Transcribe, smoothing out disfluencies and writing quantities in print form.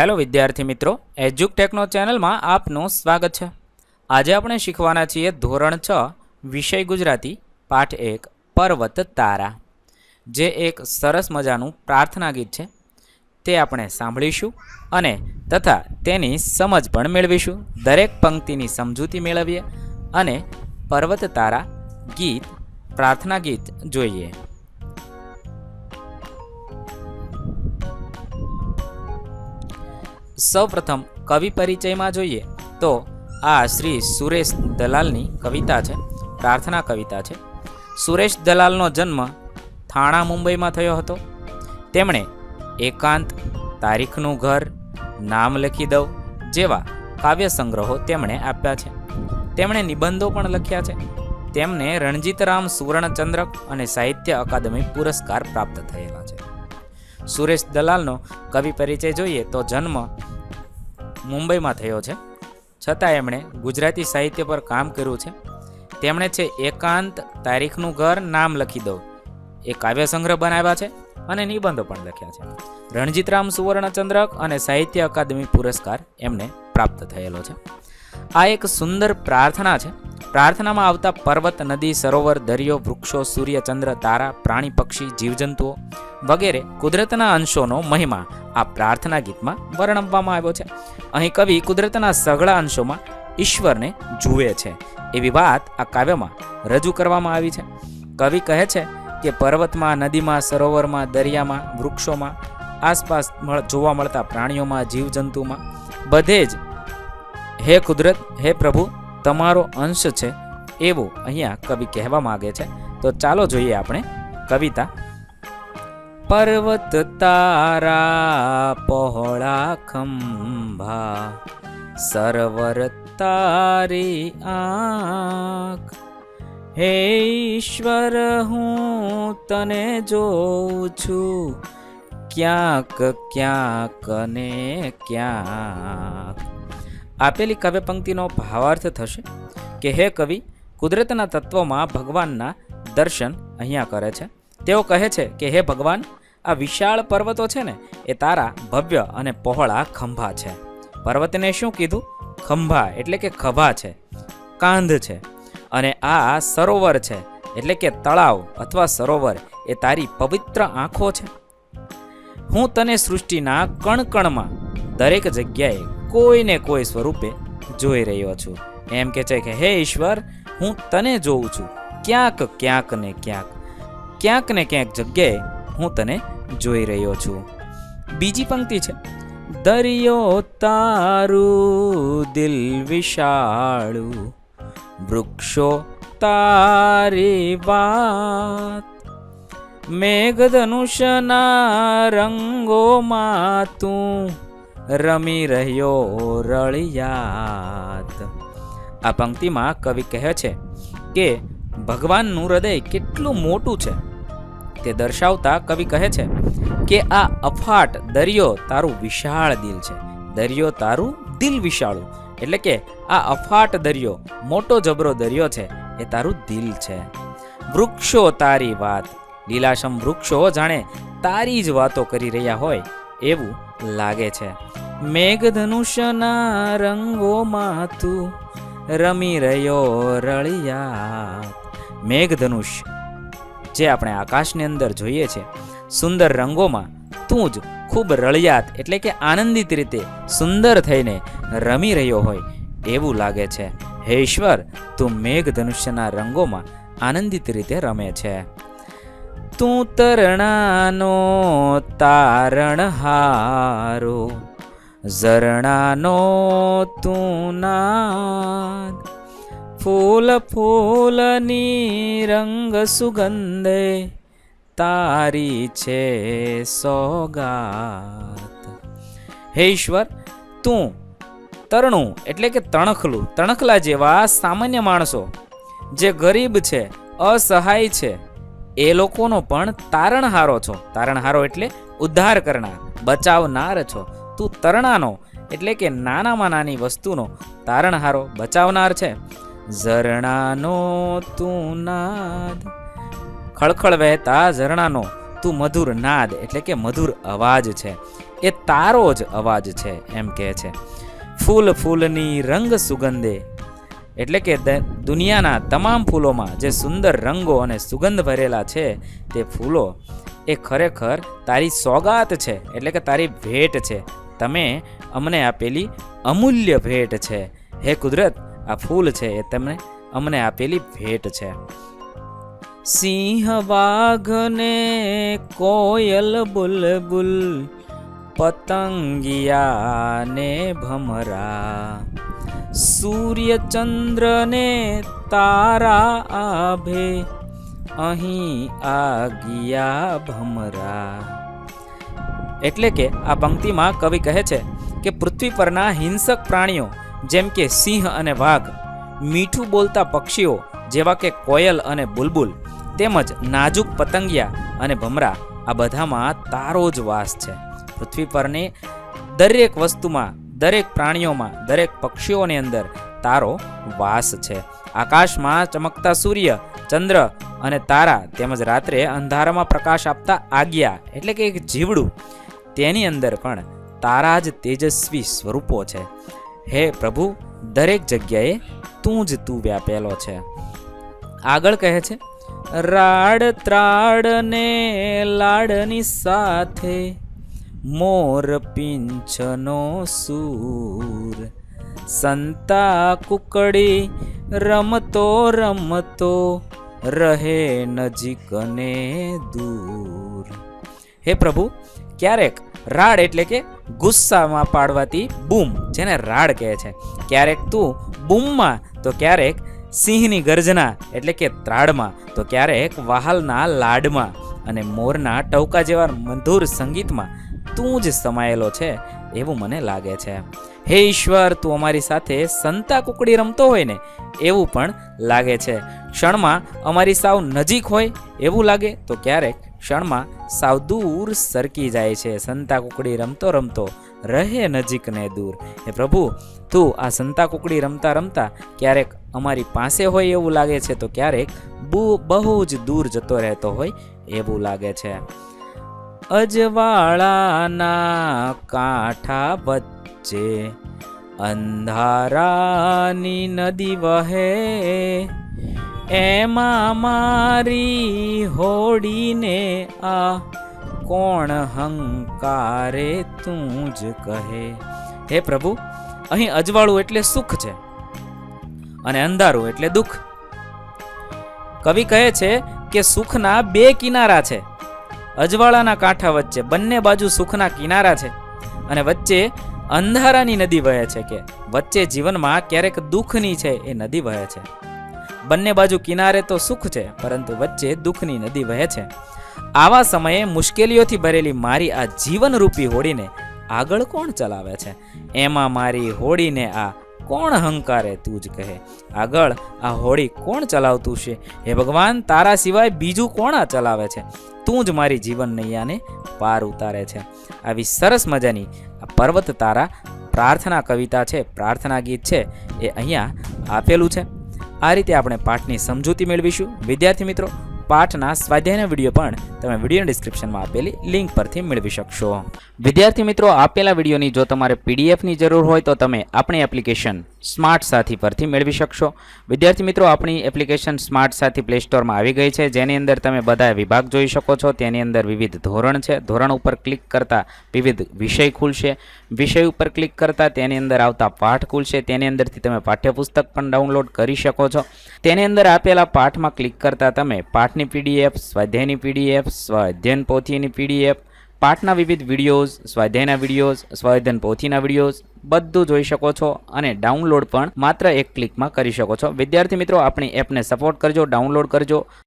Hello વિદ્યાર્થી મિત્રો, એજ્યુકટેકનો ચેનલમાં આપનું સ્વાગત છે। આજે આપણે શીખવાના છીએ ધોરણ 6 વિષય ગુજરાતી પાઠ 1 પર્વત તારા, જે એક સરસ મજાનું પ્રાર્થના ગીત છે। તે આપણે સાંભળીશું અને તથા તેની સમજ પણ મેળવીશું। દરેક પંક્તિની સમજૂતી મેળવીએ અને પર્વત તારા ગીત પ્રાર્થના ગીત જોઈએ। સૌપ્રથમ કવિ પરિચયમાં જોઈએ તો આ શ્રી સુરેશ દલાલની કવિતા છે, પ્રાર્થના કવિતા છે। સુરેશ દલાલનો જન્મ થાણા, મુંબઈમાં થયો હતો। તેમણે એકાંત, તારીખનું ઘર, નામ લખી દઉં જેવા કાવ્ય સંગ્રહો તેમણે આપ્યા છે। તેમણે નિબંધો પણ લખ્યા છે। તેમને રણજીતરામ સુવર્ણચંદ્રક અને સાહિત્ય અકાદમી પુરસ્કાર પ્રાપ્ત થયેલા છે। સુરેશ દલાલનો કવિ પરિચય જોઈએ તો જન્મ મુંબઈમાં થયો છે, છતાં એમણે ગુજરાતી સાહિત્ય પર કામ કર્યું છે। તેમણે છે એકાંત, તારીખનું ઘર, નામ લખી દઉં એ કાવ્ય સંગ્રહ બનાવ્યા છે અને નિબંધો પણ લખ્યા છે। રણજીતરામ સુવર્ણચંદ્રક અને સાહિત્ય અકાદમી પુરસ્કાર એમને પ્રાપ્ત થયેલો છે। આ એક સુંદર પ્રાર્થના છે। પ્રાર્થનામાં આવતા પર્વત, નદી, સરોવર, દરિયો, વૃક્ષો, સૂર્ય, ચંદ્ર, તારા, પ્રાણી, પક્ષી, જીવજંતુઓ વગેરે કુદરતના અંશોનો મહિમા આ પ્રાર્થના ગીતમાં વર્ણવવામાં આવ્યો છે। અહીં કવિ કુદરતના સઘળા અંશોમાં ઈશ્વરને જુએ છે એવી વાત આ કાવ્યમાં રજૂ કરવામાં આવી છે। કવિ કહે છે કે પર્વતમાં, નદીમાં, સરોવરમાં, દરિયામાં, વૃક્ષોમાં, આસપાસ જોવા મળતા પ્રાણીઓમાં, જીવજંતુમાં બધે જ હે કુદરત, હે પ્રભુ તમારો અંશ છે એવું અહીંયા કવિ કહેવા માંગે છે। તો ચાલો જોઈએ આપણે કવિતા। પર્વત તારા પહોળા ખંભા, સરોવર તારી આંખ, હે ઈશ્વર હું તને જોઉં છું ક્યાંક ક્યાંક ને ક્યાંક। આપેલી કાવ્ય પંક્તિનો ભાવાર્થ થશે કે હે કવિ કુદરતના તત્વોમાં ભગવાનના દર્શન અહીંયા કરે છે। તેઓ કહે છે કે હે ભગવાન, આ વિશાળ પર્વતો છે ને એ તારા ભવ્ય અને પહોળા ખંભા છે। પર્વતને શું કીધું? ખંભા એટલે કે ખભા છે, કાંધ છે। અને આ સરોવર છે એટલે કે તળાવ અથવા સરોવર એ તારી પવિત્ર આંખો છે। હું તને સૃષ્ટિના કણકણમાં દરેક જગ્યાએ કોઈને કોઈ સ્વરૂપે જોઈ રહ્યો છું। એમ કે છે કે હે ઈશ્વર હું તને જોઉં છું ક્યાંક ક્યાંક ને ક્યાંક, ક્યાંક ને ક્યાંક જગ્યાએ હું તને જોઈ રહ્યો છું। બીજી પંક્તિ છે દરિયો તારું દિલ વિશાળું, વૃક્ષો તારી વાત, મેઘધનુષના રંગોમાં તું રમી રહ્યો રળિયાત। આ પંક્તિમાં કવિ કહે છે કે ભગવાનનું હૃદય કેટલું મોટું છે તે દર્શાવતા કવિ કહે છે કે આ અફાટ દરિયો તારું વિશાળ દિલ છે। દરિયો તારું દિલ વિશાળું એટલે કે આ અફાટ દરિયો, મોટો જબરો દરિયો છે એ તારું દિલ છે। વૃક્ષો તારી વાત, લીલાશમ વૃક્ષો જાણે તારી જ વાતો કરી રહ્યા હોય એવું લાગે છે। મેઘધનુષના રંગોમાં તું રમી રહ્યો રળિયાત। મેઘધનુષ જે આપણે આકાશની અંદર જોઈએ છે, સુંદર રંગોમાં તું જ ખૂબ રળિયાત એટલે કે આનંદિત રીતે સુંદર થઈને રમી રહ્યો હોય એવું લાગે છે। હે ઈશ્વર તું મેઘધનુષ્યના રંગોમાં આનંદિત રીતે રમે છે। તું તરણાનો તારણહારો, ઝરણાનો તું નાદ, ફૂલ ફૂલની રંગ સુગંધે તારી છે સોગાત। હે ઈશ્વર તું તરણું એટલે કે તણખલું, તણખલા જેવા સામાન્ય માણસો જે ગરીબ છે, અસહાય છે એ લોકોનો પણ તારણહારો છો। તારણહારો એટલે ઉદ્ધાર કરનાર, બચાવનાર છો। તું તરણાનો એટલે કે નાનામાં નાની વસ્તુનો તારણહારો, બચાવનાર છે। ઝરણાનો તું નાદ, ખળખળ વહેતા ઝરણાનો તું મધુર નાદ એટલે કે મધુર અવાજ છે એ તારો જ અવાજ છે એમ કહે છે. ફૂલ ફૂલની રંગ સુગંધે, એટલે કે દુનિયાના તમામ ફૂલોમાં જે સુંદર રંગો અને સુગંધ ભરેલા છે તે ફૂલો એ ખરેખર તારી સોગાત છે, એટલે કે તારી ભેટ છે. તમે અમને આપેલી અમૂલ્ય ભેટ છે. હે કુદરત, આ ફૂલ છે એ તમે અમને આપેલી ભેટ છે. સિંહ વાઘ ને કોયલ બુલબુલ, પતંગિયા ને ભમરા, સૂર્ય ચંદ્ર ને તારા આભે, અહીં આ ગયા ભમરા. એટલે કે આ પંક્તિમાં કવિ કહે છે કે પૃથ્વી પરના હિંસક પ્રાણીઓ જેમ કે સિંહ અને વાઘ, મીઠું બોલતા પક્ષીઓ જેવા કે કોયલ અને બુલબુલ, તેમજ નાજુક પતંગિયા અને ભમરા, આ બધામાં તારો જ વાસ છે. પૃથ્વી પરની દરેક વસ્તુમાં, દરેક પ્રાણીઓમાં, દરેક પક્ષીઓની અંદર તારો વાસ છે. આકાશમાં ચમકતા સૂર્ય, ચંદ્ર અને તારા, તેમજ રાત્રે અંધારામાં પ્રકાશ આપતા આજ્ઞા એટલે કે એક જીવડું, તેની અંદર પણ તારા જ તેજસ્વી સ્વરૂપો છે. હે પ્રભુ, દરેક જગ્યાએ તું વ્યાપેલો છે. આગળ કહે છે, રાડ ત્રાડ ને લાડની સાથે, મોર પીંછનો સૂર, સંતા કુકડી રમતો રમતો, રહે નજીક ને દૂર. હે પ્રભુ, ક્યારેક રાડ એટલે કે ગુસ્સામાં પાડવાતી બૂમ, જેને રાડ કહે છે, ક્યારેક તું બૂમમાં, તો ક્યારેક સિંહની ગર્જના એટલે કે ત્રાડમાં, તો ક્યારેક વહાલના લાડમાં અને મોરના ટહુકા જેવા મધુર સંગીતમાં તું જ સમાયેલો છે એવું મને લાગે છે. હે ઈશ્વર, તું અમારી સાથે સંતા કુકડી રમતો હોય ને એવું પણ લાગે છે. ક્ષણમાં અમારી સાવ નજીક હોય એવું લાગે, તો ક્યારેક ક્ષણમાં સાવ દૂર સરકી જાય છે. સંતા કુકડી રમતો રમતો રહે નજીક ને દૂર. હે પ્રભુ, તું આ સંતા કુકડી રમતા રમતા ક્યારેક અમારી પાસે હોય એવું લાગે છે, તો ક્યારેક બહુ જ દૂર જતો રહેતો હોય એવું લાગે છે. અજવાળાના કાંઠા વચ્ચે અંધારાની નદી વહે, એમાં મારી હોડીને આ કોણ હંકારે તું જ કહે. હે પ્રભુ, અહીં અજવાળું એટલે સુખ છે અને અંધારું એટલે દુઃખ. કવિ કહે છે કે સુખના બે કિનારા છે. અજવાળાના કાંઠા વચ્ચે બંને બાજુ સુખના કિનારા છે અને વચ્ચે અંધારાની નદી વહે છે, કે વચ્ચે જીવનમાં ક્યારેક દુઃખની છે એ નદી વહે છે. બંને બાજુ કિનારે તો સુખ છે, પરંતુ વચ્ચે દુઃખની નદી વહે છે. આવા સમયે મુશ્કેલીઓથી ભરેલી મારી આ જીવનરૂપી હોડીને આગળ કોણ ચલાવે છે? એમાં મારી હોડીને આ કોણ હંકારે તું જ કહે. આગળ આ હોડી કોણ ચલાવતું છે? હે ભગવાન, તારા સિવાય બીજું કોણ આ ચલાવે છે? તું જ મારી જીવન નૈયાને પાર ઉતારે છે. આવી સરસ મજાની આ પર્વત તારા પ્રાર્થના કવિતા છે, પ્રાર્થના ગીત છે, એ અહીંયા આપેલું છે. આ રીતે આપણે પાઠની સમજૂતી મેળવીશું. વિદ્યાર્થી મિત્રો, પાઠના સ્વાધ્યાયના વિડીયો પણ તમે વિડીયો ડિસ્ક્રિપ્શનમાં આપેલી લિંક પરથી મેળવી શકશો. વિદ્યાર્થી મિત્રો, આપેલા વિડીયોની જો તમારે પીડીએફની જરૂર હોય તો તમે આપણી એપ્લિકેશન સ્માર્ટ સાથી પરથી મેળવી શકશો. વિદ્યાર્થી મિત્રો, આપણી એપ્લિકેશન સ્માર્ટ સાથી પ્લે સ્ટોરમાં આવી ગઈ છે, જેની અંદર તમે બધા વિભાગ જોઈ શકો છો. તેની અંદર વિવિધ ધોરણ છે. ધોરણ ઉપર ક્લિક કરતાં વિવિધ વિષય ખુલશે. વિષય ઉપર ક્લિક કરતાં તેની અંદર આવતા પાઠ ખુલશે. તેની અંદરથી તમે પાઠ્યપુસ્તક પણ ડાઉનલોડ કરી શકો છો. તેની અંદર આપેલા પાઠમાં ક્લિક કરતાં તમે પાઠની પીડીએફ, સ્વાધ્યાયની પીડીએફ, સ્વાધ્યાયન પોથીની પીડીએફ, પાઠના વિવિધ વિડીયોઝ, સ્વાધ્યાયના વિડીયોઝ, સ્વાધ્યાયન પોથીના વિડીયોઝ બધું જોઈ શકો છો અને ડાઉનલોડ પણ માત્ર એક ક્લિકમાં કરી શકો છો. વિદ્યાર્થી મિત્રો, આપણી એપને સપોર્ટ કરજો, ડાઉનલોડ કરજો.